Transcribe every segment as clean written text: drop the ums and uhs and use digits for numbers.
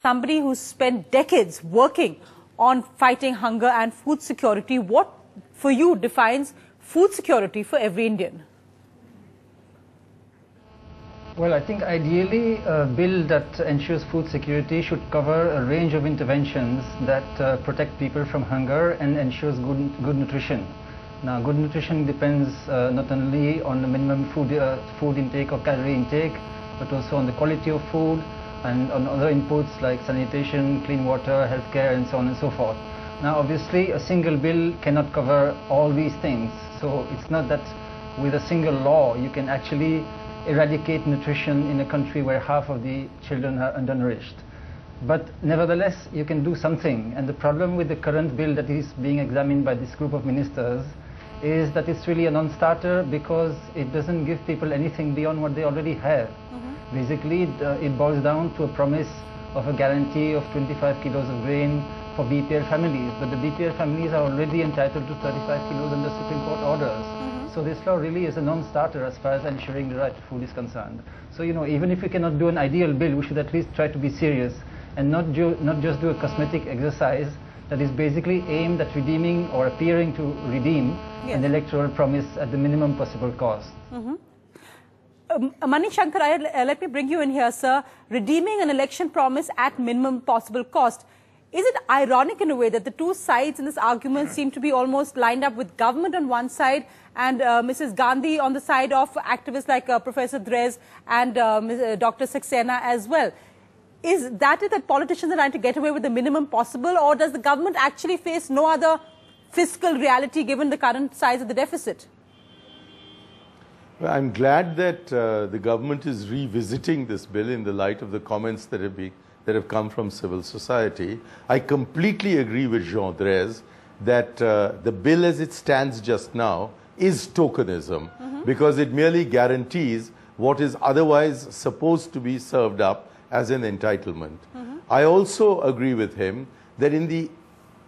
somebody who's spent decades working on fighting hunger and food security, what for you defines food security for every Indian? Well, I think ideally a bill that ensures food security should cover a range of interventions that protect people from hunger and ensures good nutrition. Now, good nutrition depends not only on the minimum food intake or calorie intake, but also on the quality of food and on other inputs like sanitation, clean water, healthcare, and so on and so forth. Now, obviously, a single bill cannot cover all these things. So it's not that with a single law you can actually eradicate nutrition in a country where half of the children are undernourished. But nevertheless, you can do something. And the problem with the current bill that is being examined by this group of ministers is that it's really a non-starter because it doesn't give people anything beyond what they already have. Basically, it boils down to a promise of a guarantee of 25 kilos of grain for BPL families. But the BPL families are already entitled to 35 kilos under Supreme Court orders. So this law really is a non-starter as far as ensuring the right to food is concerned. So, you know, even if we cannot do an ideal bill, we should at least try to be serious and not just do a cosmetic exercise that is basically aimed at redeeming or appearing to redeem an electoral promise at the minimum possible cost. Mani Shankar, let me bring you in here, sir. Redeeming an election promise at minimum possible cost. Is it ironic in a way that the two sides in this argument seem to be almost lined up with government on one side and Mrs. Gandhi on the side of activists like Professor Drez and Dr. Saxena as well? Is that it that politicians are trying to get away with the minimum possible, or does the government actually face no other fiscal reality given the current size of the deficit? Well, I'm glad that the government is revisiting this bill in the light of the comments that have come from civil society. I completely agree with Jean Drez that the bill as it stands just now is tokenism because it merely guarantees what is otherwise supposed to be served up as an entitlement. I also agree with him that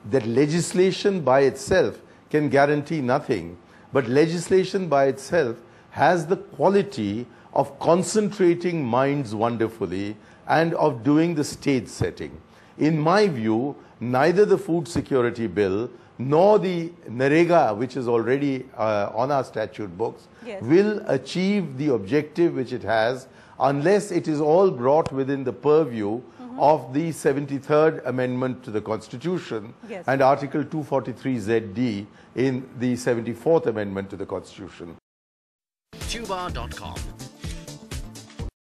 that legislation by itself can guarantee nothing, but legislation by itself has the quality of concentrating minds wonderfully and of doing the stage setting. In my view, neither the food security bill nor the Narega, which is already on our statute books, will achieve the objective which it has unless it is all brought within the purview of the 73rd Amendment to the Constitution and Article 243ZD in the 74th Amendment to the Constitution. Tuba.com